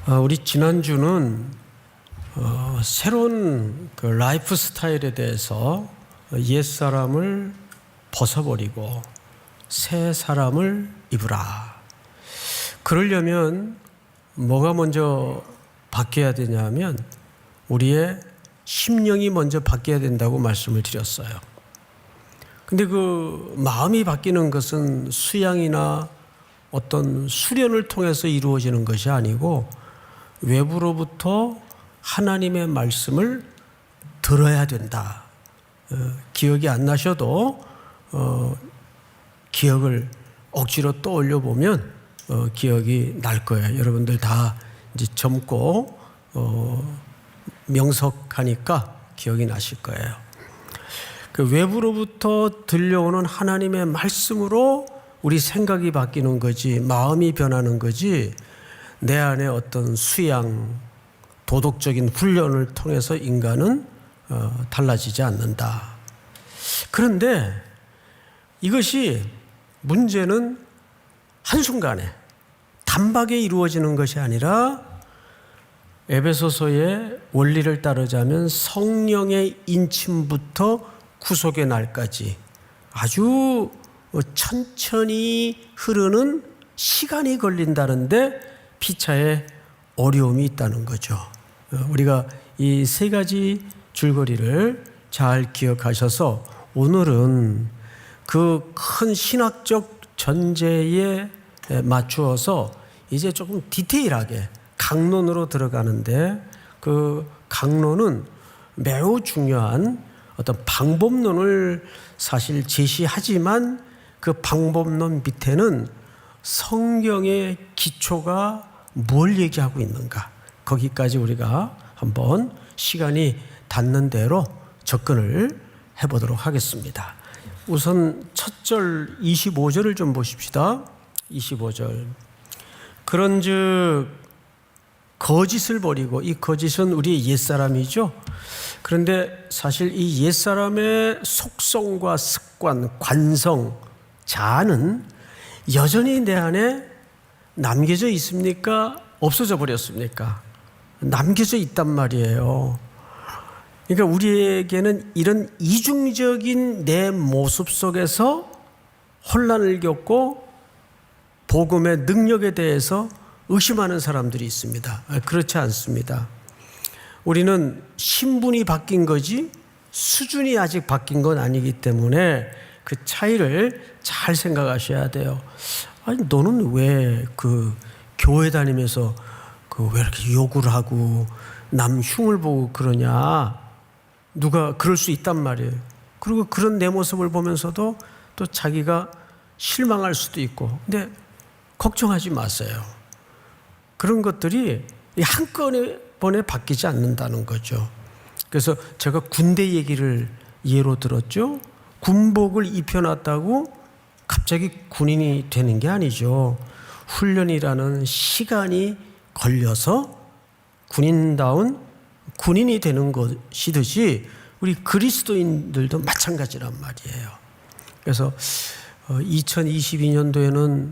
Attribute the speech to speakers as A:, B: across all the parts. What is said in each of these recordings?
A: 우리 지난주는 새로운 그 라이프 스타일에 대해서 옛사람을 벗어버리고 새 사람을 입으라. 그러려면 뭐가 먼저 바뀌어야 되냐면 우리의 심령이 먼저 바뀌어야 된다고 말씀을 드렸어요. 근데 그 마음이 바뀌는 것은 수양이나 어떤 수련을 통해서 이루어지는 것이 아니고 외부로부터 하나님의 말씀을 들어야 된다. 기억이 안 나셔도 기억을 억지로 떠올려 보면 기억이 날 거예요. 여러분들 다 이제 젊고 명석하니까 기억이 나실 거예요. 그 외부로부터 들려오는 하나님의 말씀으로 우리 생각이 바뀌는 거지, 마음이 변하는 거지, 내 안에 어떤 수양, 도덕적인 훈련을 통해서 인간은 달라지지 않는다. 그런데 이것이 문제는 한순간에 단박에 이루어지는 것이 아니라 에베소서의 원리를 따르자면 성령의 인침부터 구속의 날까지 아주 천천히 흐르는 시간이 걸린다는데 피차에 어려움이 있다는 거죠. 우리가 이 세 가지 줄거리를 잘 기억하셔서 오늘은 그 큰 신학적 전제에 맞추어서 이제 조금 디테일하게 강론으로 들어가는데, 그 강론은 매우 중요한 어떤 방법론을 사실 제시하지만 그 방법론 밑에는 성경의 기초가 뭘 얘기하고 있는가, 거기까지 우리가 한번 시간이 닿는 대로 접근을 해보도록 하겠습니다. 우선 첫 절 25절을 좀 보십시다. 25절. 그런즉 거짓을 버리고, 이 거짓은 우리의 옛사람이죠. 그런데 사실 이 옛사람의 속성과 습관, 관성, 자아는 여전히 내 안에 남겨져 있습니까? 없어져 버렸습니까? 남겨져 있단 말이에요. 그러니까 우리에게는 이런 이중적인 내 모습 속에서 혼란을 겪고 복음의 능력에 대해서 의심하는 사람들이 있습니다. 그렇지 않습니다. 우리는 신분이 바뀐 거지 수준이 아직 바뀐 건 아니기 때문에 그 차이를 잘 생각하셔야 돼요. 아니, 너는 왜 그 교회 다니면서 왜 이렇게 욕을 하고 남 흉을 보고 그러냐? 누가 그럴 수 있단 말이에요. 그리고 그런 내 모습을 보면서도 또 자기가 실망할 수도 있고. 근데 걱정하지 마세요. 그런 것들이 한꺼번에 바뀌지 않는다는 거죠. 그래서 제가 군대 얘기를 예로 들었죠. 군복을 입혀놨다고 갑자기 군인이 되는 게 아니죠. 훈련이라는 시간이 걸려서 군인다운 군인이 되는 것이듯이 우리 그리스도인들도 마찬가지란 말이에요. 그래서 2022년도에는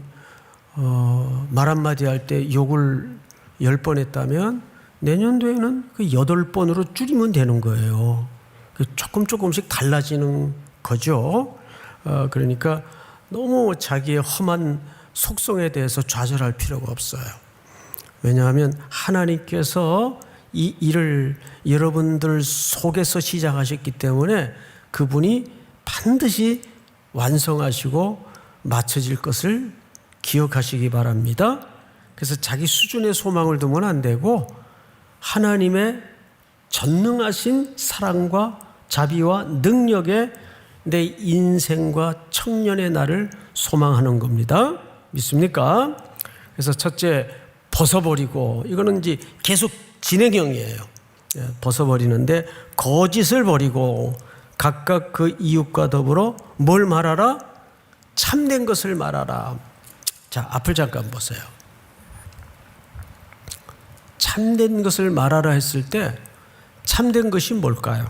A: 말 한마디 할 때 욕을 10번 했다면 내년도에는 그 8번으로 줄이면 되는 거예요. 조금씩 달라지는 거죠. 그러니까 너무 자기의 험한 속성에 대해서 좌절할 필요가 없어요. 왜냐하면 하나님께서 이 일을 여러분들 속에서 시작하셨기 때문에 그분이 반드시 완성하시고 맞춰질 것을 기억하시기 바랍니다. 그래서 자기 수준의 소망을 두면 안 되고 하나님의 전능하신 사랑과 자비와 능력에 내 인생과 청년의 날을 소망하는 겁니다. 믿습니까? 그래서 첫째, 벗어버리고, 이거는 이제 계속 진행형이에요. 벗어버리는데 거짓을 버리고 각각 그 이웃과 더불어 뭘 말하라? 참된 것을 말하라. 자, 앞을 잠깐 보세요. 참된 것을 말하라 했을 때 참된 것이 뭘까요?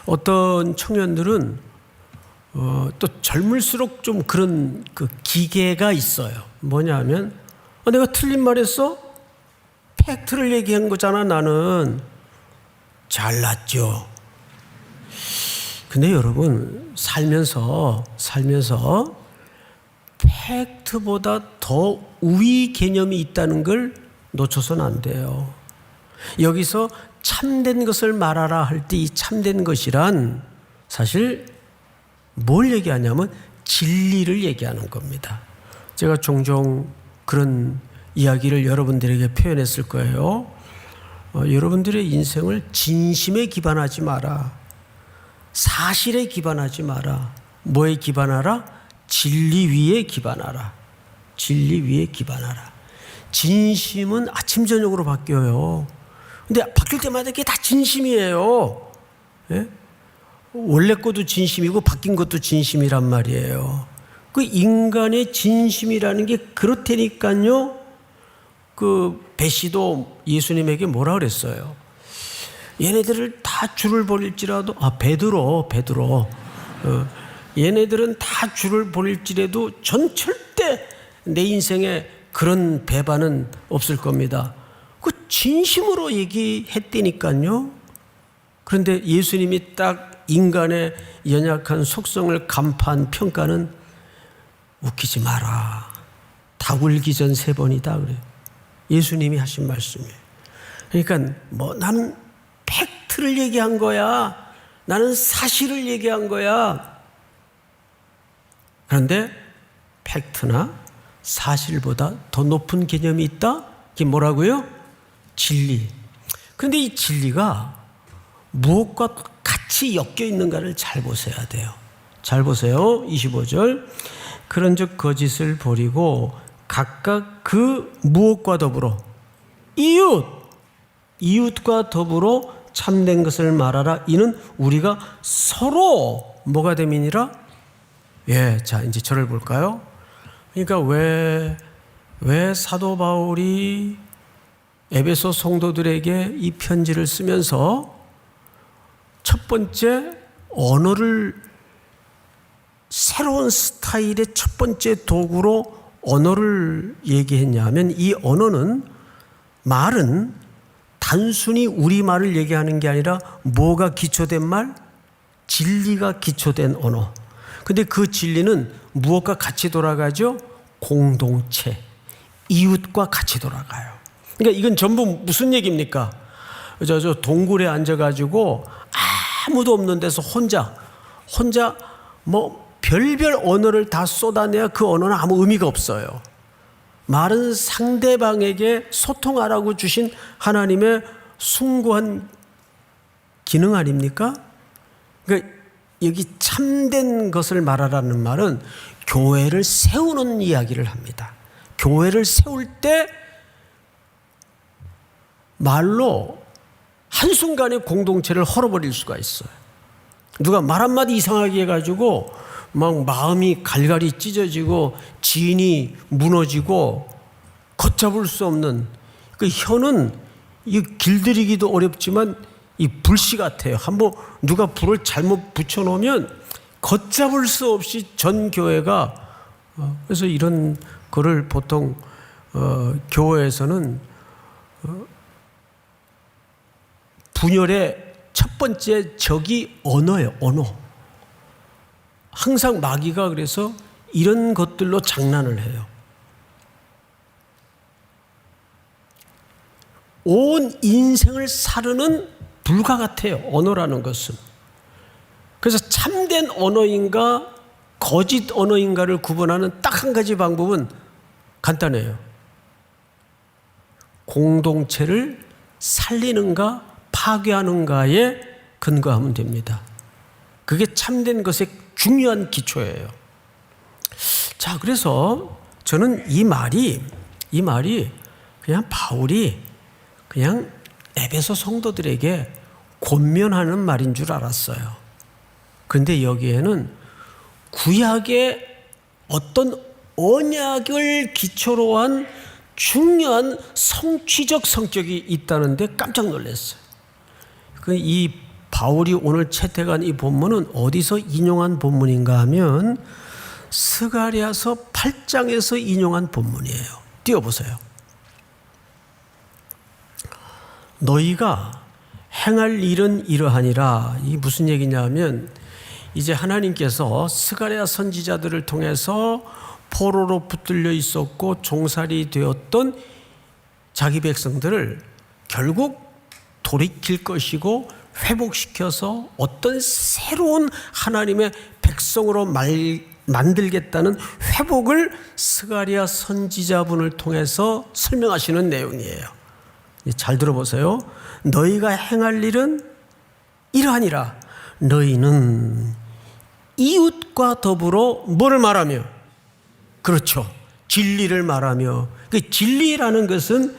A: 어떤 청년들은 또 젊을수록 좀 그런 그 기계가 있어요. 뭐냐 하면 내가 틀린 말 했어? 팩트를 얘기한 거잖아. 나는 잘났죠. 근데 여러분 살면서 팩트보다 더 우위 개념이 있다는 걸 놓쳐서는 안 돼요. 여기서 참된 것을 말하라 할 때 이 참된 것이란 사실 뭘 얘기하냐면 진리를 얘기하는 겁니다. 제가 종종 그런 이야기를 여러분들에게 표현했을 거예요. 여러분들의 인생을 진심에 기반하지 마라. 사실에 기반하지 마라. 뭐에 기반하라? 진리 위에 기반하라. 진리 위에 기반하라. 진심은 아침 저녁으로 바뀌어요. 근데 바뀔 때마다 이게 다 진심이에요. 예? 원래 것도 진심이고 바뀐 것도 진심이란 말이에요. 그 인간의 진심이라는 게 그렇다니까요. 그 베시도 예수님에게 뭐라 그랬어요? 얘네들을 다 줄을 버릴지라도 베드로 얘네들은 다 줄을 버릴지라도 전 절대 내 인생에 그런 배반은 없을 겁니다. 그 진심으로 얘기했다니까요. 그런데 예수님이 딱 인간의 연약한 속성을 간파한 평가는 웃기지 마라. 닭 울기 전 3번이다 그래요. 예수님이 하신 말씀이에요. 그러니까 나는 팩트를 얘기한 거야. 나는 사실을 얘기한 거야. 그런데 팩트나 사실보다 더 높은 개념이 있다? 이게 뭐라고요? 진리. 그런데 이 진리가 무엇과 같이 엮여 있는가를 잘 보셔야 돼요. 잘 보세요. 25절. 그런즉 거짓을 버리고 각각 그 무엇과 더불어 이웃과 더불어 참된 것을 말하라. 이는 우리가 서로 뭐가 됨이니라? 자 이제 저를 볼까요? 그러니까 왜 사도 바울이 에베소 성도들에게 이 편지를 쓰면서 첫 번째 언어를 새로운 스타일의 첫 번째 도구로 언어를 얘기했냐면 이 언어는 말은 단순히 우리말을 얘기하는 게 아니라 뭐가 기초된 말? 진리가 기초된 언어. 근데 그 진리는 무엇과 같이 돌아가죠? 공동체, 이웃과 같이 돌아가요. 그러니까 이건 전부 무슨 얘기입니까? 저 동굴에 앉아가지고 아무도 없는 데서 혼자 별별 언어를 다 쏟아내야 그 언어는 아무 의미가 없어요. 말은 상대방에게 소통하라고 주신 하나님의 숭고한 기능 아닙니까? 그러니까 여기 참된 것을 말하라는 말은 교회를 세우는 이야기를 합니다. 교회를 세울 때 말로 한순간에 공동체를 헐어버릴 수가 있어요. 누가 말 한마디 이상하게 해가지고 막 마음이 갈갈이 찢어지고 진이 무너지고 걷잡을 수 없는 그 혀는 이 길들이기도 어렵지만 이 불씨 같아요. 한번 누가 불을 잘못 붙여놓으면 걷잡을 수 없이 전 교회가 그래서 이런 거를 보통 교회에서는 분열의 첫 번째 적이 언어예요. 언어. 항상 마귀가 그래서 이런 것들로 장난을 해요. 온 인생을 사르는 불과 같아요. 언어라는 것은. 그래서 참된 언어인가 거짓 언어인가를 구분하는 딱 한 가지 방법은 간단해요. 공동체를 살리는가 파괴하는가에 근거하면 됩니다. 그게 참된 것의 중요한 기초예요. 자, 그래서 저는 이 말이 그냥 바울이 그냥 에베소 성도들에게 권면하는 말인 줄 알았어요. 그런데 여기에는 구약의 어떤 언약을 기초로 한 중요한 성취적 성격이 있다는데 깜짝 놀랐어요. 이 바울이 오늘 채택한 이 본문은 어디서 인용한 본문인가 하면 스가랴서 8장에서 인용한 본문이에요. 띄워보세요. 너희가 행할 일은 이러하니라. 이게 무슨 얘기냐면 이제 하나님께서 스가랴 선지자들을 통해서 포로로 붙들려 있었고 종살이 되었던 자기 백성들을 결국 돌이킬 것이고 회복시켜서 어떤 새로운 하나님의 백성으로 만들겠다는 회복을 스가랴 선지자분을 통해서 설명하시는 내용이에요. 잘 들어보세요. 너희가 행할 일은 이러하니라. 너희는 이웃과 더불어 뭐를 말하며? 그렇죠. 진리를 말하며. 그 진리라는 것은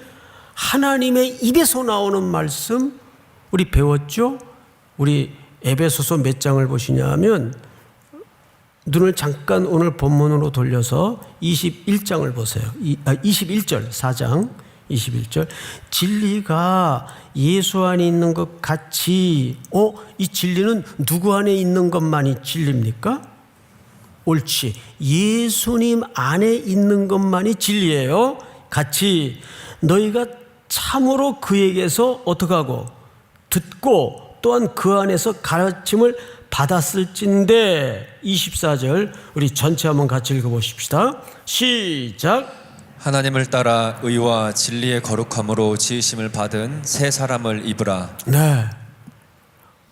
A: 하나님의 입에서 나오는 말씀, 우리 배웠죠? 우리 에베소서 몇 장을 보시냐면 눈을 잠깐 오늘 본문으로 돌려서 21장을 보세요. 21절 4장 21절. 진리가 예수 안에 있는 것 같이 이 진리는 누구 안에 있는 것만이 진리입니까? 옳지. 예수님 안에 있는 것만이 진리예요. 같이 너희가 참으로 그에게서 어떻게 하고 듣고 또한 그 안에서 가르침을 받았을진데 24절 우리 전체 한번 같이 읽어보십시다. 시작.
B: 하나님을 따라 의와 진리의 거룩함으로 지으심을 받은 새 사람을 입으라.
A: 네.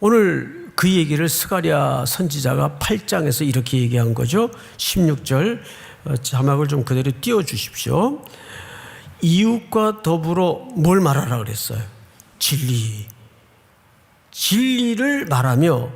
A: 오늘 그 얘기를 스가랴 선지자가 8장에서 이렇게 얘기한 거죠. 16절 자막을 좀 그대로 띄워주십시오. 이웃과 더불어 뭘 말하라 그랬어요? 진리. 진리를 말하며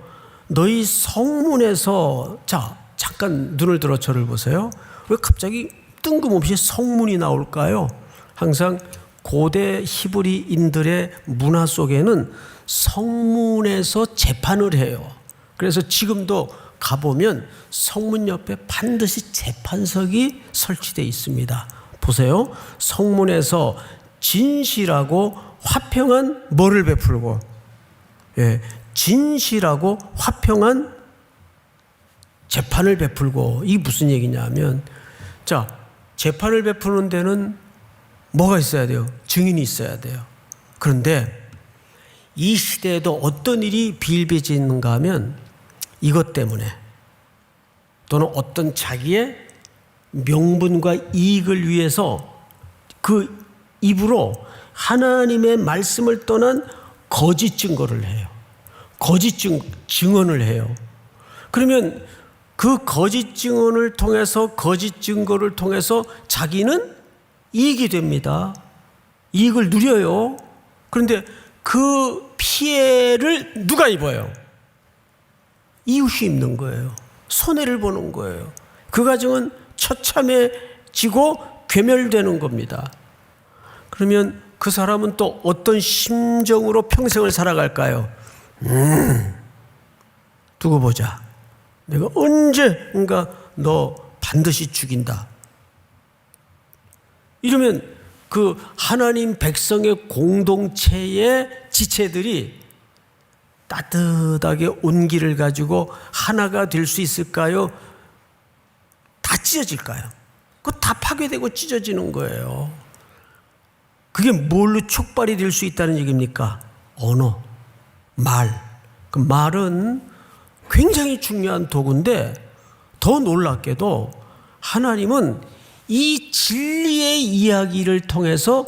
A: 너희 성문에서 자 잠깐 눈을 들어 저를 보세요. 왜 갑자기 뜬금없이 성문이 나올까요? 항상 고대 히브리인들의 문화 속에는 성문에서 재판을 해요. 그래서 지금도 가보면 성문 옆에 반드시 재판석이 설치되어 있습니다. 보세요. 성문에서 진실하고 화평한 뭐를 베풀고, 진실하고 화평한 재판을 베풀고. 이게 무슨 얘기냐면, 자, 재판을 베푸는 데는 뭐가 있어야 돼요? 증인이 있어야 돼요. 그런데 이 시대에도 어떤 일이 비일비재했는가 하면 이것 때문에 또는 어떤 자기의 명분과 이익을 위해서 그 입으로 하나님의 말씀을 떠난 거짓 증거를 해요. 거짓 증언을 해요. 그러면 그 거짓 증언을 통해서 거짓 증거를 통해서 자기는 이익이 됩니다. 이익을 누려요. 그런데 그 피해를 누가 입어요? 이웃이 입는 거예요. 손해를 보는 거예요. 그 가정은 처참해지고 괴멸되는 겁니다. 그러면 그 사람은 또 어떤 심정으로 평생을 살아갈까요? 두고 보자. 내가 언젠가 너 반드시 죽인다. 이러면 그 하나님 백성의 공동체의 지체들이 따뜻하게 온기를 가지고 하나가 될 수 있을까요? 다 찢어질까요? 그거 다 파괴되고 찢어지는 거예요. 그게 뭘로 촉발이 될 수 있다는 얘기입니까? 언어, 말. 그 말은 굉장히 중요한 도구인데 더 놀랍게도 하나님은 이 진리의 이야기를 통해서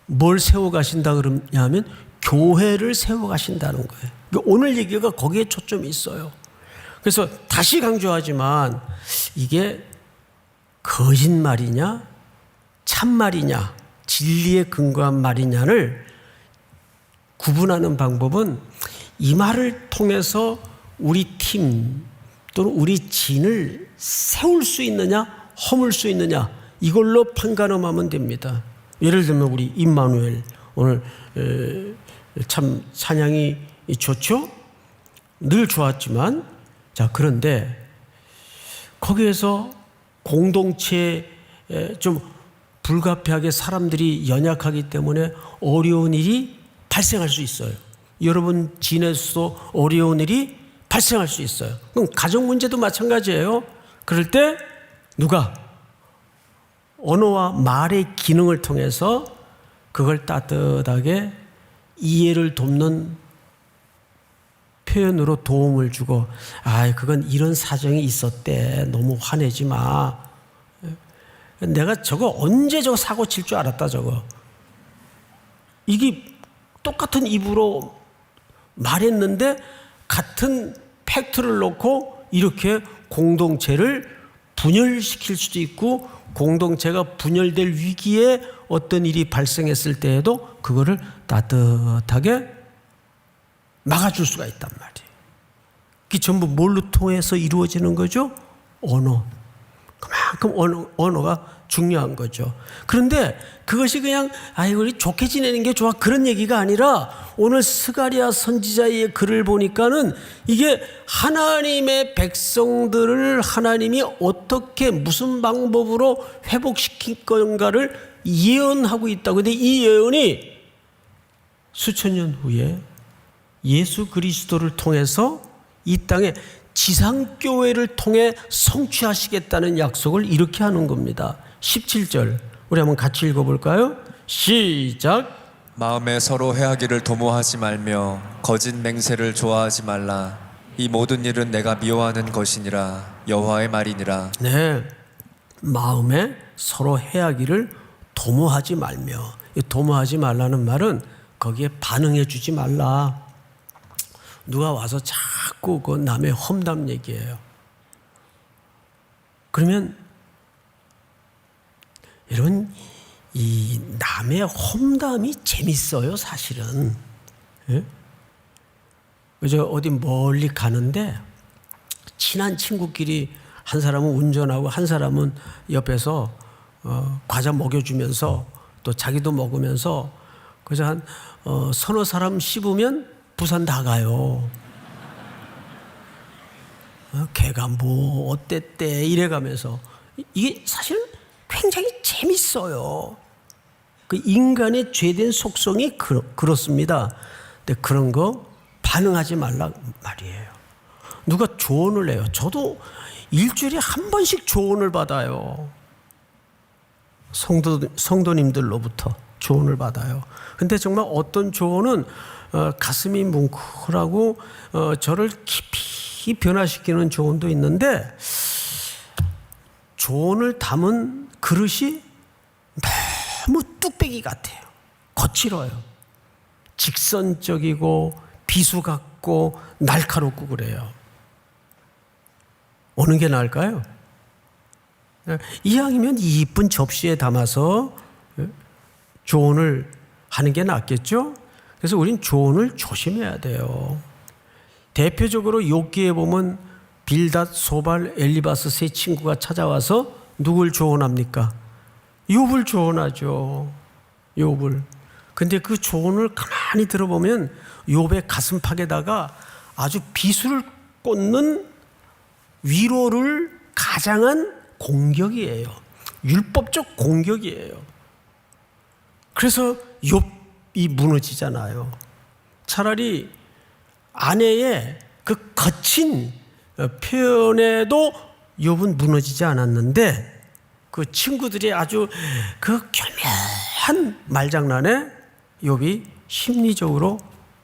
A: 뭘 세워가신다 그러냐면 교회를 세워가신다는 거예요. 오늘 얘기가 거기에 초점이 있어요. 그래서 다시 강조하지만 이게 거짓말이냐 참말이냐 진리에 근거한 말이냐를 구분하는 방법은 이 말을 통해서 우리 팀 또는 우리 진을 세울 수 있느냐 허물 수 있느냐 이걸로 판가름하면 됩니다. 예를 들면 우리 임마누엘 오늘 참 찬양이 좋죠? 늘 좋았지만 자 그런데 거기에서 공동체에 좀 불가피하게 사람들이 연약하기 때문에 어려운 일이 발생할 수 있어요. 여러분 진에서도 어려운 일이 발생할 수 있어요. 그럼 가정 문제도 마찬가지예요. 그럴 때 누가 언어와 말의 기능을 통해서 그걸 따뜻하게 이해를 돕는 표현으로 도움을 주고, 그건 이런 사정이 있었대. 너무 화내지 마. 내가 저거 언제 저거 사고 칠 줄 알았다, 저거. 이게 똑같은 입으로 말했는데 같은 팩트를 놓고 이렇게 공동체를 분열시킬 수도 있고, 공동체가 분열될 위기에 어떤 일이 발생했을 때에도 그거를 따뜻하게 막아줄 수가 있단 말이에요. 그게 전부 뭘로 통해서 이루어지는 거죠? 언어. 그만큼 언어가 중요한 거죠. 그런데 그것이 그냥 우리 좋게 지내는 게 좋아 그런 얘기가 아니라, 오늘 스가랴 선지자의 글을 보니까는 이게 하나님의 백성들을 하나님이 어떻게 무슨 방법으로 회복시킬 건가를 예언하고 있다고. 근데 이 예언이 수천 년 후에 예수 그리스도를 통해서 이 땅에 지상교회를 통해 성취하시겠다는 약속을 이렇게 하는 겁니다. 17절 우리 한번 같이 읽어볼까요? 시작.
B: 마음에 서로 해하기를 도모하지 말며 거짓 맹세를 좋아하지 말라. 이 모든 일은 내가 미워하는 것이니라. 여호와의 말이니라.
A: 네, 마음에 서로 해하기를 도모하지 말며. 이 도모하지 말라는 말은 거기에 반응해 주지 말라. 누가 와서 자꾸 그 남의 험담 얘기해요. 그러면 여러분, 이 남의 험담이 재밌어요, 사실은. 예? 그저 어디 멀리 가는데 친한 친구끼리 한 사람은 운전하고 한 사람은 옆에서 과자 먹여주면서 또 자기도 먹으면서 그저 한 서너 사람 씹으면 부산 다 가요. 걔가 뭐 어땠대 이래가면서. 이게 사실은 굉장히 재밌어요. 그 인간의 죄된 속성이 그렇습니다. 근데 그런 거 반응하지 말라 말이에요. 누가 조언을 해요. 저도 일주일에 한 번씩 조언을 받아요. 성도님들로부터 조언을 받아요. 근데 정말 어떤 조언은 가슴이 뭉클하고 저를 깊이 변화시키는 조언도 있는데, 조언을 담은 그릇이 너무 뚝배기 같아요. 거칠어요. 직선적이고 비수 같고 날카롭고 그래요. 어느 게 나을까요? 이왕이면 이쁜 접시에 담아서 조언을 하는 게 낫겠죠? 그래서 우린 조언을 조심해야 돼요. 대표적으로 욥기에 보면 빌닷, 소발, 엘리바스 세 친구가 찾아와서 누굴 조언합니까? 욥을 조언하죠. 욥을. 근데 그 조언을 가만히 들어보면 욥의 가슴팍에다가 아주 비수를 꽂는 위로를 가장한 공격이에요. 율법적 공격이에요. 그래서 욥이 무너지잖아요. 차라리 아내의 그 거친 표현에도 욥은 무너지지 않았는데, 그 친구들이 아주 그 교묘한 말장난에 욥이 심리적으로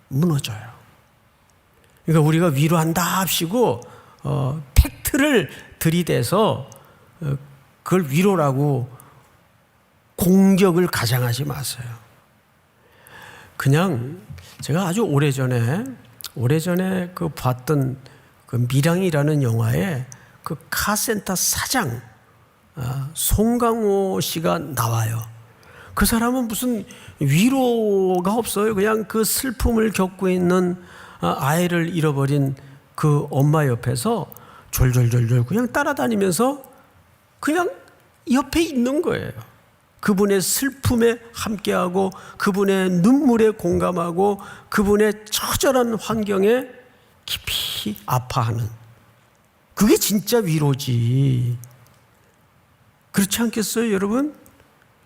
A: 무너져요. 그러니까 우리가 위로한다 합시고 팩트를 들이대서 그걸 위로라고 공격을 가장하지 마세요. 그냥 제가 아주 오래전에 그 봤던 그 밀양이라는 영화에 그 카센터 사장 송강호 씨가 나와요. 그 사람은 무슨 위로가 없어요. 그냥 그 슬픔을 겪고 있는 아이를 잃어버린 그 엄마 옆에서 졸졸졸졸 그냥 따라다니면서 그냥 옆에 있는 거예요. 그분의 슬픔에 함께하고 그분의 눈물에 공감하고 그분의 처절한 환경에 깊이 아파하는, 그게 진짜 위로지. 그렇지 않겠어요, 여러분?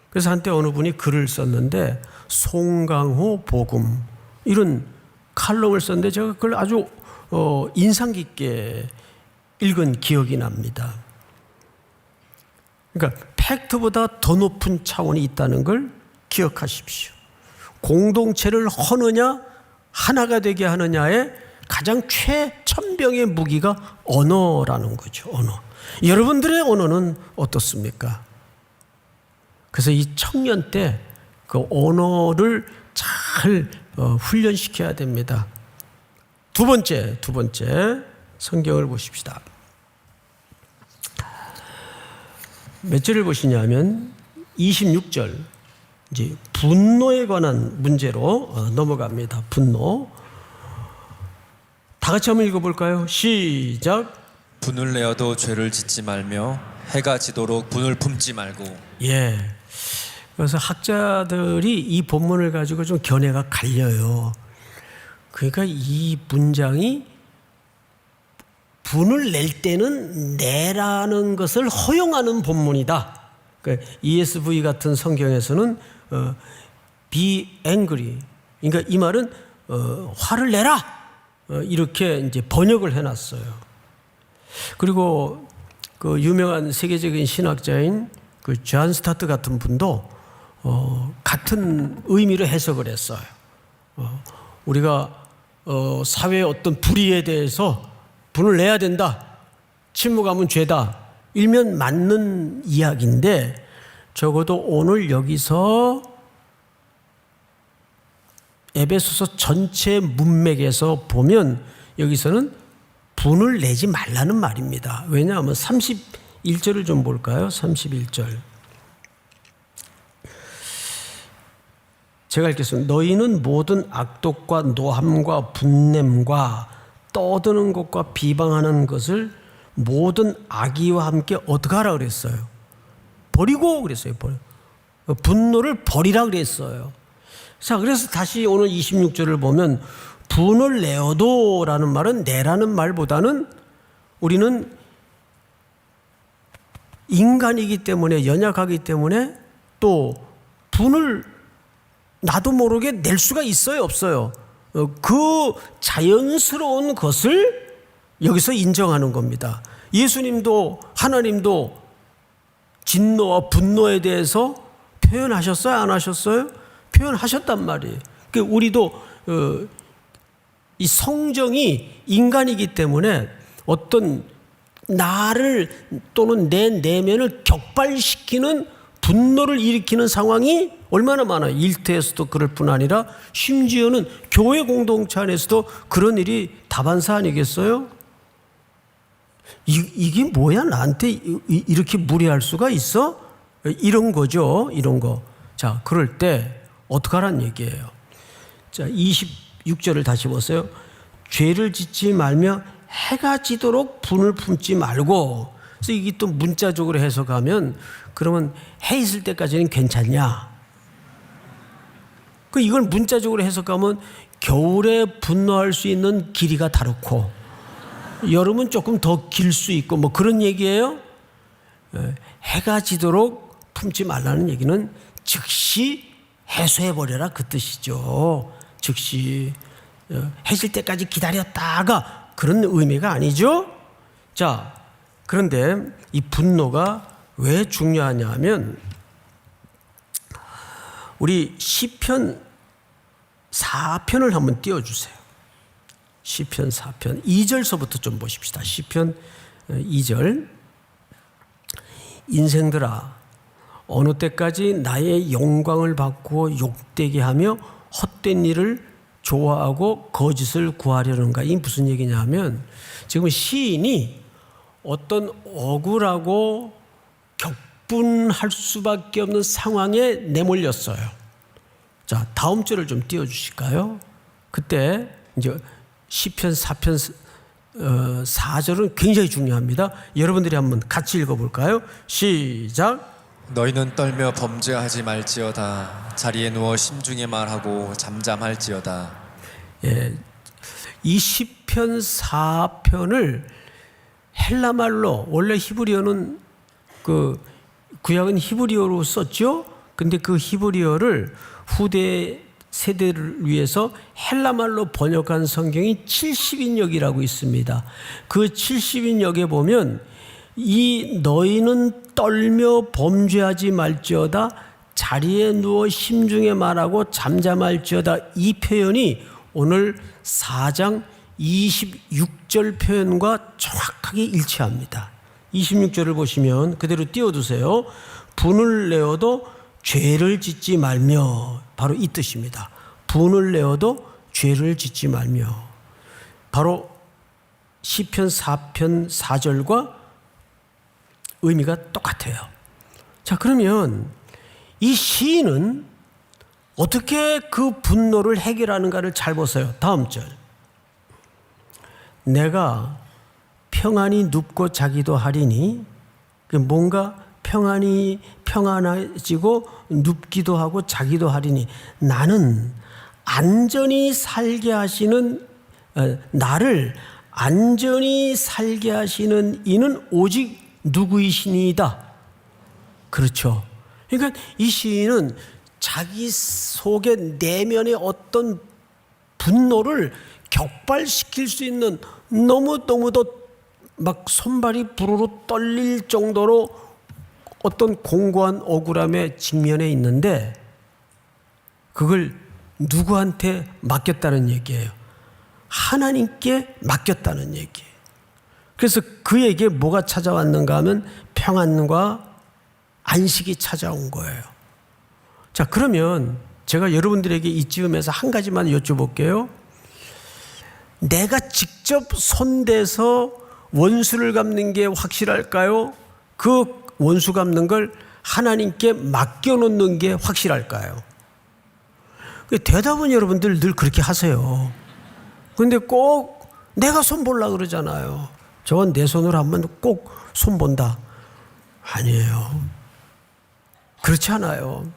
A: 그래서 한때 어느 분이 글을 썼는데, 송강호 복음, 이런 칼럼을 썼는데 제가 그걸 아주 인상 깊게 읽은 기억이 납니다. 그러니까 팩트보다 더 높은 차원이 있다는 걸 기억하십시오. 공동체를 허느냐 하나가 되게 하느냐의 가장 최첨병의 무기가 언어라는 거죠. 언어. 여러분들의 언어는 어떻습니까? 그래서 이 청년 때 그 언어를 잘 훈련시켜야 됩니다. 두 번째 성경을 보십시다. 몇 절을 보시냐면 26절, 이제 분노에 관한 문제로 넘어갑니다. 분노. 다 같이 한번 읽어볼까요? 시작.
B: 분을 내어도 죄를 짓지 말며 해가 지도록 분을 품지 말고.
A: 예. 그래서 학자들이 이 본문을 가지고 좀 견해가 갈려요. 그러니까 이 문장이 분을 낼 때는 내라는 것을 허용하는 본문이다. 그러니까 ESV 같은 성경에서는 be angry. 그러니까 이 말은 화를 내라. 이렇게 이제 번역을 해놨어요. 그리고 그 유명한 세계적인 신학자인 그 존 스타트 같은 분도 같은 의미로 해석을 했어요. 우리가 사회의 어떤 불의에 대해서 분을 내야 된다. 침묵하면 죄다. 일면 맞는 이야기인데 적어도 오늘 여기서 에베소서 전체 문맥에서 보면 여기서는 분을 내지 말라는 말입니다. 왜냐하면 31절을 좀 볼까요? 31절. 제가 읽겠습니다. 너희는 모든 악독과 노함과 분냄과 떠드는 것과 비방하는 것을 모든 악의와 함께 어떻게 하라 그랬어요? 버리고 그랬어요. 분노를 버리라 그랬어요. 자, 그래서 다시 오늘 26절을 보면 분을 내어도 라는 말은 내라는 말보다는 우리는 인간이기 때문에 연약하기 때문에 또 분을 나도 모르게 낼 수가 있어요, 없어요? 그 자연스러운 것을 여기서 인정하는 겁니다. 예수님도 하나님도 진노와 분노에 대해서 표현하셨어요? 안 하셨어요? 표현하셨단 말이에요. 그러니까 우리도 이 성정이 인간이기 때문에 어떤 나를 또는 내 내면을 격발시키는 분노를 일으키는 상황이 얼마나 많아요. 일터에서도 그럴 뿐 아니라 심지어는 교회 공동체 안에서도 그런 일이 다반사 아니겠어요? 이게 뭐야? 나한테 이렇게 무례할 수가 있어? 이런 거죠. 이런 거. 자, 그럴 때 어떡하란 얘기예요. 자, 26절을 다시 보세요. 죄를 짓지 말며 해가 지도록 분을 품지 말고. 그래서 이게 또 문자적으로 해석하면 그러면 해 있을 때까지는 괜찮냐? 그 이걸 문자적으로 해석하면 겨울에 분노할 수 있는 길이가 다르고 여름은 조금 더 길 수 있고 뭐 그런 얘기예요. 해가 지도록 품지 말라는 얘기는 즉시 해소해버려라 그 뜻이죠. 즉시 해질 때까지 기다렸다가 그런 의미가 아니죠. 자, 그런데 이 분노가 왜 중요하냐 하면 우리 시편 4편을 한번 띄워주세요. 시편 4편 2절서부터 좀 보십시다. 시편 2절. 인생들아 어느 때까지 나의 영광을 바꾸어 욕되게 하며 헛된 일을 좋아하고 거짓을 구하려는가. 이게 무슨 얘기냐 하면 지금 시인이 어떤 억울하고 격분할 수밖에 없는 상황에 내몰렸어요. 자, 다음 절을 좀 띄워주실까요? 그때 이제 시편 4편 4절은 굉장히 중요합니다. 여러분들이 한번 같이 읽어볼까요? 시작.
B: 너희는 떨며 범죄하지 말지어다. 자리에 누워 심중에 말하고 잠잠할지어다.
A: 예, 이 시편 4편을 헬라말로, 원래 히브리어는 그 구약은 히브리어로 썼죠. 근데 그 히브리어를 후대 세대를 위해서 헬라말로 번역한 성경이 70인역이라고 있습니다. 그 70인역에 보면 이 너희는 떨며 범죄하지 말지어다 자리에 누워 심중에 말하고 잠잠할지어다, 이 표현이 오늘 4장 26절 표현과 정확하게 일치합니다. 26절을 보시면 그대로 띄워두세요. 분을 내어도 죄를 짓지 말며, 바로 이 뜻입니다. 분을 내어도 죄를 짓지 말며. 바로 시편 4편 4절과 의미가 똑같아요. 자, 그러면 이 시인은 어떻게 그 분노를 해결하는가를 잘 보세요. 다음 절. 내가 평안히 눕고 자기도 하리니, 뭔가 평안해지고 눕기도 하고 자기도 하리니, 나는 안전히 살게 하시는, 나를 안전히 살게 하시는 이는 오직 누구이시니이다. 그렇죠. 그러니까 이 시인은 자기 속의 내면의 어떤 분노를 격발시킬 수 있는, 너무너무도 막 손발이 부르르 떨릴 정도로 어떤 공고한 억울함에 직면해 있는데, 그걸 누구한테 맡겼다는 얘기예요? 하나님께 맡겼다는 얘기예요. 그래서 그에게 뭐가 찾아왔는가 하면 평안과 안식이 찾아온 거예요. 자, 그러면 제가 여러분들에게 이쯤에서 한 가지만 여쭤볼게요. 내가 직접 손대서 원수를 갚는 게 확실할까요? 그 원수 갚는 걸 하나님께 맡겨놓는 게 확실할까요? 대답은 여러분들 늘 그렇게 하세요. 근데 꼭 내가 손 보려고 그러잖아요. 저건 내 손으로 한번 꼭 손 본다. 아니에요. 그렇지 않아요.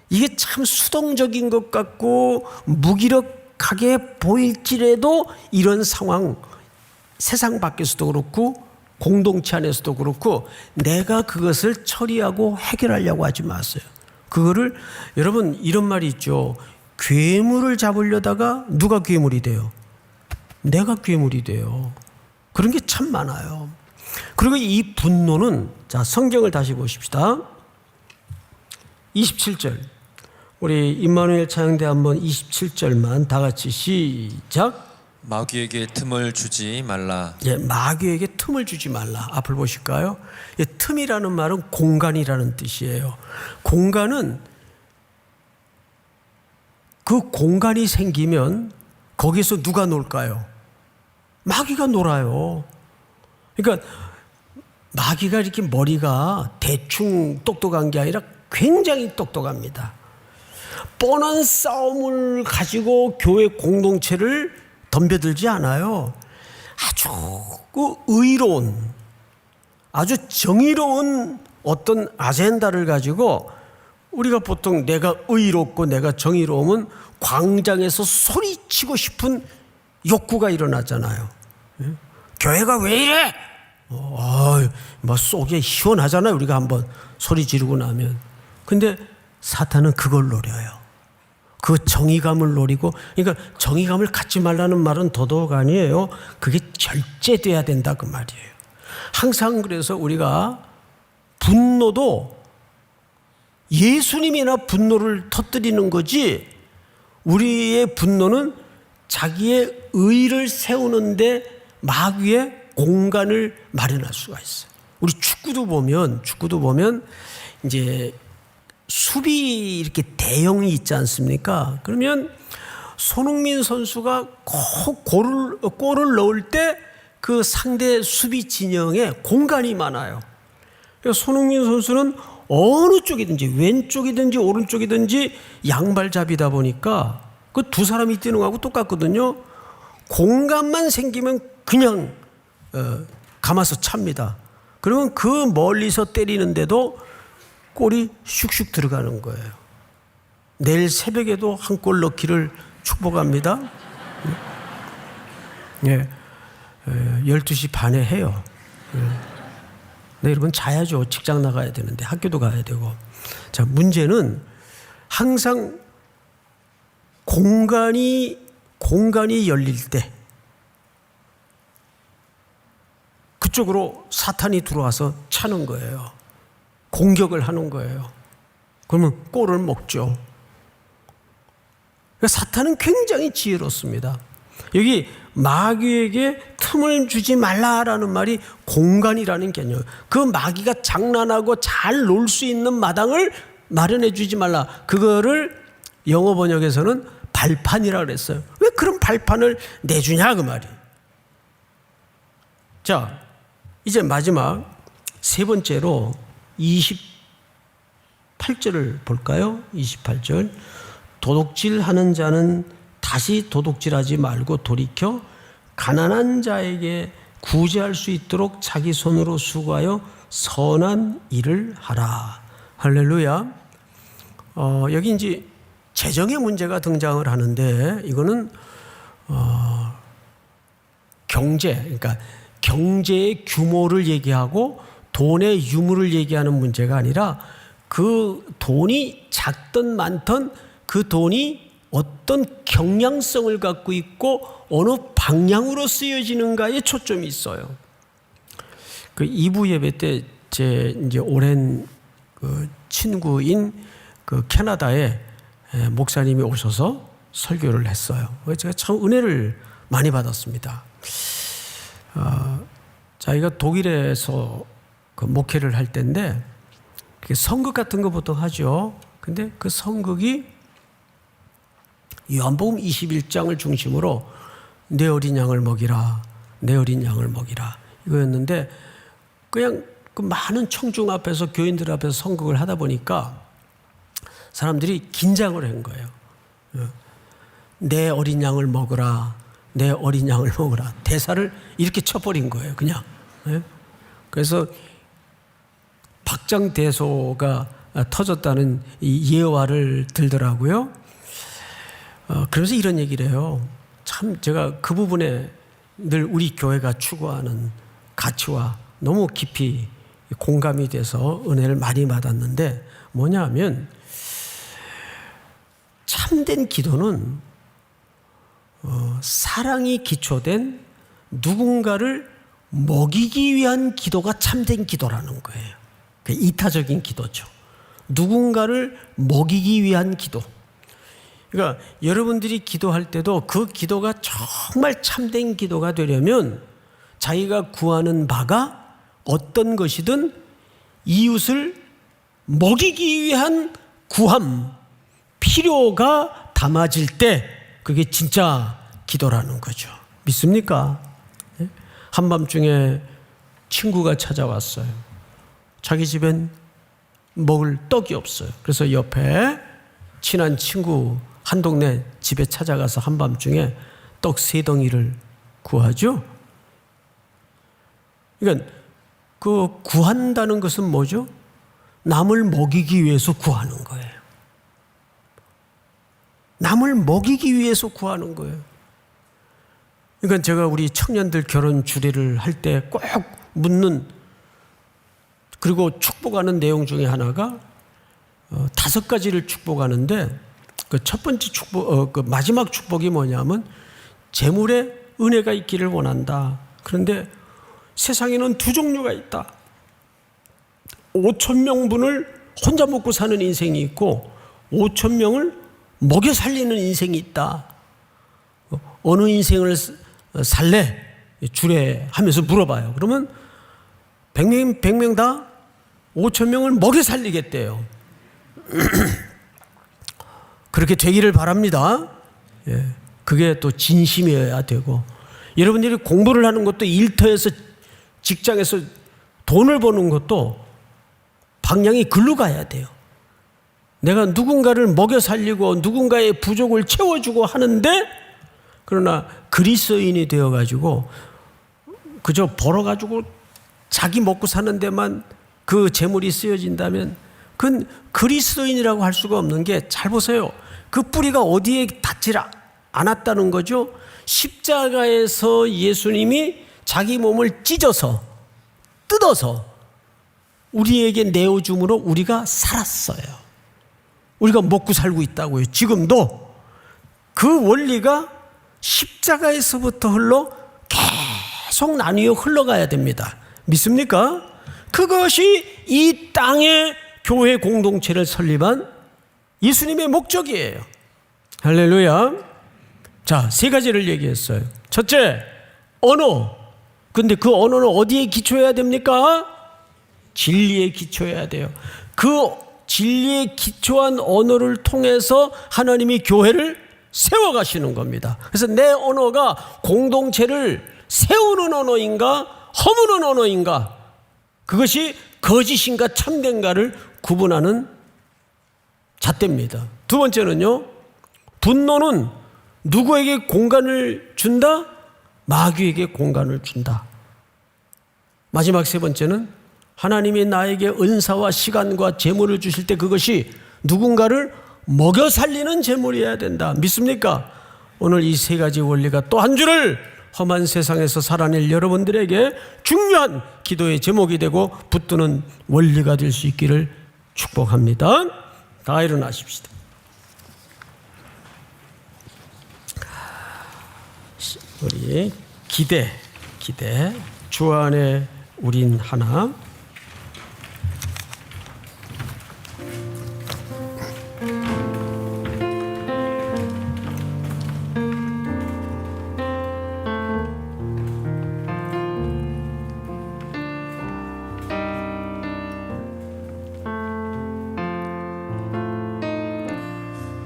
A: 이게 참 수동적인 것 같고 무기력하게 보일지라도 이런 상황, 세상 밖에서도 그렇고 공동체 안에서도 그렇고 내가 그것을 처리하고 해결하려고 하지 마세요. 그거를, 여러분 이런 말이 있죠. 괴물을 잡으려다가 누가 괴물이 돼요? 내가 괴물이 돼요. 그런 게 참 많아요. 그리고 이 분노는, 자, 성경을 다시 보십시다. 27절. 우리 임마누엘 찬양대 한번 27절만 다 같이 시작.
B: 마귀에게 틈을 주지 말라.
A: 예, 마귀에게 틈을 주지 말라. 앞을 보실까요? 예, 틈이라는 말은 공간이라는 뜻이에요. 공간은, 그 공간이 생기면 거기서 누가 놀까요? 마귀가 놀아요. 그러니까 마귀가 이렇게 머리가 대충 똑똑한 게 아니라 굉장히 똑똑합니다. 뻔한 싸움을 가지고 교회 공동체를 덤벼들지 않아요. 아주 의로운, 아주 정의로운 어떤 아젠다를 가지고, 우리가 보통 내가 의롭고 내가 정의로우면 광장에서 소리치고 싶은 욕구가 일어나잖아요. 교회가 왜 이래? 막 속에 시원하잖아요. 우리가 한번 소리 지르고 나면. 근데 사탄은 그걸 노려요. 그 정의감을 노리고, 그러니까 정의감을 갖지 말라는 말은 더더욱 아니에요. 그게 절제돼야 된다 그 말이에요. 항상 그래서 우리가 분노도 예수님이나 분노를 터뜨리는 거지, 우리의 분노는 자기의 의를 세우는데 마귀의 공간을 마련할 수가 있어요. 우리 축구도 보면 이제 수비 이렇게 대형이 있지 않습니까? 그러면 손흥민 선수가 꼭 골을 넣을 때 그 상대 수비 진영에 공간이 많아요. 그래서 손흥민 선수는 어느 쪽이든지 왼쪽이든지 오른쪽이든지 양발잡이다 보니까 그 두 사람이 뛰는 거하고 똑같거든요. 공간만 생기면 그냥 감아서 찹니다. 그러면 그 멀리서 때리는데도 골이 슉슉 들어가는 거예요. 내일 새벽에도 한 골 넣기를 축복합니다. 예, 12시 반에 해요. 네, 여러분 자야죠. 직장 나가야 되는데, 학교도 가야 되고. 자, 문제는 항상 공간이 열릴 때 그쪽으로 사탄이 들어와서 차는 거예요. 공격을 하는 거예요. 그러면 꼴을 먹죠. 그러니까 사탄은 굉장히 지혜롭습니다. 여기 마귀에게 틈을 주지 말라라는 말이 공간이라는 개념. 그 마귀가 장난하고 잘 놀 수 있는 마당을 마련해 주지 말라. 그거를 영어 번역에서는 발판이라 그랬어요. 왜 그런 발판을 내주냐 그 말이. 자, 이제 마지막 세 번째로 28절을 볼까요? 28절. 도둑질하는 자는 다시 도둑질하지 말고 돌이켜 가난한 자에게 구제할 수 있도록 자기 손으로 수고하여 선한 일을 하라. 할렐루야. 여기 이제 재정의 문제가 등장을 하는데 이거는 경제, 그러니까 경제의 규모를 얘기하고 돈의 유무를 얘기하는 문제가 아니라 그 돈이 작든 많든 그 돈이 어떤 경량성을 갖고 있고 어느 방향으로 쓰여지는가에 초점이 있어요. 그 2부 예배 때 제 이제 오랜 그 친구인 그 캐나다에 목사님이 오셔서 설교를 했어요. 제가 참 은혜를 많이 받았습니다. 자기가 독일에서 그 목회를 할 때인데 선극 같은 거 보통 하죠. 근데 그 선극이 요한복음 21장을 중심으로 내 어린 양을 먹이라, 내 어린 양을 먹이라 이거였는데 그냥 그 많은 청중 앞에서 교인들 앞에서 선극을 하다 보니까 사람들이 긴장을 한 거예요. 내 어린 양을 먹으라, 내 어린 양을 먹으라. 대사를 이렇게 쳐버린 거예요, 그냥. 그래서 박장대소가 터졌다는 이 예화를 들더라고요. 그래서 이런 얘기를 해요. 참 제가 그 부분에 늘 우리 교회가 추구하는 가치와 너무 깊이 공감이 돼서 은혜를 많이 받았는데 뭐냐 하면 참된 기도는 사랑이 기초된 누군가를 먹이기 위한 기도가 참된 기도라는 거예요. 이타적인 기도죠. 누군가를 먹이기 위한 기도. 그러니까 여러분들이 기도할 때도 그 기도가 정말 참된 기도가 되려면 자기가 구하는 바가 어떤 것이든 이웃을 먹이기 위한 구함, 필요가 담아질 때 그게 진짜 기도라는 거죠. 믿습니까? 한밤중에 친구가 찾아왔어요. 자기 집엔 먹을 떡이 없어요. 그래서 옆에 친한 친구 한 동네 집에 찾아가서 한밤중에 떡 3덩이를 구하죠. 그러니까 그 구한다는 것은 뭐죠? 남을 먹이기 위해서 구하는 거예요. 남을 먹이기 위해서 구하는 거예요. 그러니까 제가 우리 청년들 결혼 주례를 할 때 꼭 묻는 그리고 축복하는 내용 중에 하나가 5가지를 축복하는데 그 첫 번째 축복, 그 마지막 축복이 뭐냐면 재물에 은혜가 있기를 원한다. 그런데 세상에는 2종류가 있다. 5,000명분을 혼자 먹고 사는 인생이 있고 5,000명을 먹여 살리는 인생이 있다. 어느 인생을 살래? 주례하면서 물어봐요. 그러면 100명 다 5,000명을 먹여 살리겠대요. 그렇게 되기를 바랍니다. 예, 그게 또 진심이어야 되고 여러분들이 공부를 하는 것도 일터에서 직장에서 돈을 버는 것도 방향이 글로 가야 돼요. 내가 누군가를 먹여 살리고 누군가의 부족을 채워주고 하는데 그러나 그리스도인이 되어가지고 그저 벌어가지고 자기 먹고 사는 데만 그 재물이 쓰여진다면 그건 그리스도인이라고 할 수가 없는 게 잘 보세요. 그 뿌리가 어디에 닿지 않았다는 거죠. 십자가에서 예수님이 자기 몸을 찢어서 뜯어서 우리에게 내어줌으로 우리가 살았어요. 우리가 먹고 살고 있다고요. 지금도 그 원리가 십자가에서부터 계속 나뉘어 흘러가야 됩니다. 믿습니까? 그것이 이 땅에 교회 공동체를 설립한 예수님의 목적이에요. 할렐루야. 자, 세 가지를 얘기했어요. 첫째, 언어. 근데 그 언어는 어디에 기초해야 됩니까? 진리에 기초해야 돼요. 그 진리에 기초한 언어를 통해서 하나님이 교회를 세워가시는 겁니다. 그래서 내 언어가 공동체를 세우는 언어인가 허무는 언어인가, 그것이 거짓인가 참된가를 구분하는 잣대입니다. 두 번째는요, 분노는 누구에게 공간을 준다? 마귀에게 공간을 준다. 마지막 세 번째는 하나님이 나에게 은사와 시간과 재물을 주실 때 그것이 누군가를 먹여 살리는 재물이어야 된다. 믿습니까? 오늘 이 세 가지 원리가 또 한 주를 험한 세상에서 살아낼 여러분들에게 중요한 기도의 제목이 되고 붙드는 원리가 될 수 있기를 축복합니다. 다 일어나십시다. 우리 기대 주 안에 우린 하나.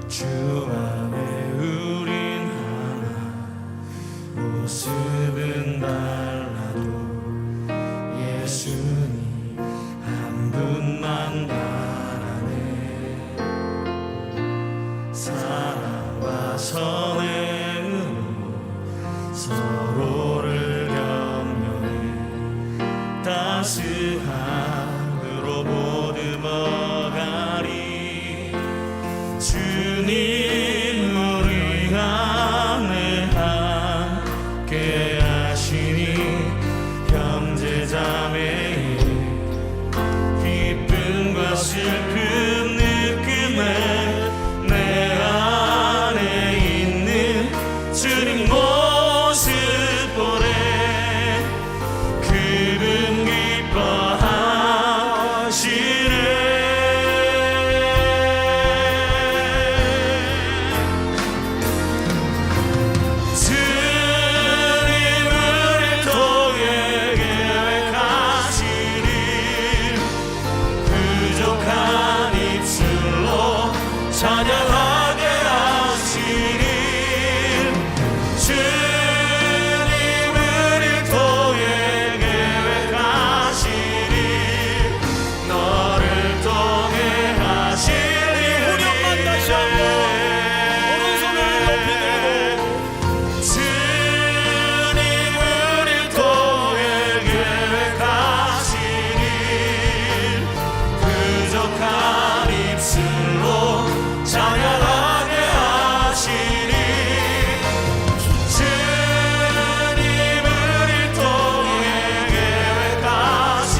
C: 주 안에 우린 하나, 모습은 달라도 예수님 한 분만 바라네. 사랑과 선행으로 서로를 격려해 따스함으로 보듬어가리. 주님 우리 안에 함께 하시니 형제자매의 기쁨과 슬픔 느낌에 내 안에 있는 주님 모습 보래. 그분 기뻐하시네. 찬양하게 하시니 주님 우릴 통해 계획하시니 너를 통해 하시니.
A: 후렴만 다시 한번 오른손을 높이 들고
C: 주님 우릴 통해 계획하시니 부족한 입술로 찬양하게 하시니 주님 우릴 통해 계획하시니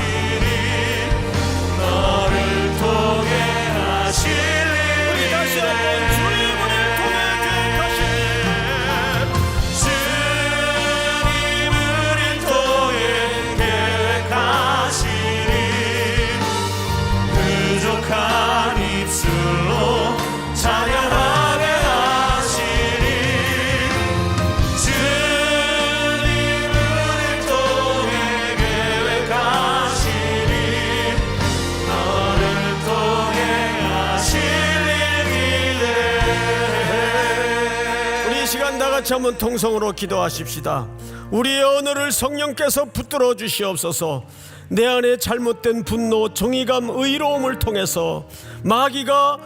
C: 너를 통해 하시니.
A: 우리 다시 한번 주님 우리를 통해 계획하시니
C: 주님 우릴 통해 계획하시니 부족한 입술로 찬양하게 하시니 주님 우릴 통해 계획하시니 너를 통해 하시니 기대해.
A: 우리 이 시간 다 같이 한번 통성으로 기도하십시다. 우리의 언어를 성령께서 붙들어 주시옵소서. 내 안에 잘못된 분노, 정의감, 의로움을 통해서 마귀가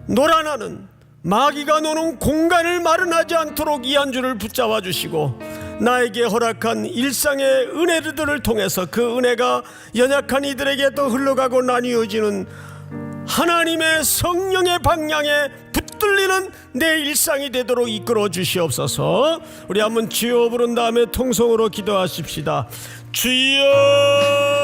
A: 놀아나는, 마귀가 노는 공간을 마련하지 않도록 이 한 주를 붙잡아 주시고 나에게 허락한 일상의 은혜들을 통해서 그 은혜가 연약한 이들에게 또 흘러가고 나뉘어지는 하나님의 성령의 방향에 붙들리는 내 일상이 되도록 이끌어 주시옵소서. 우리 한번 주여 부른 다음에 통성으로 기도하십시다. 주여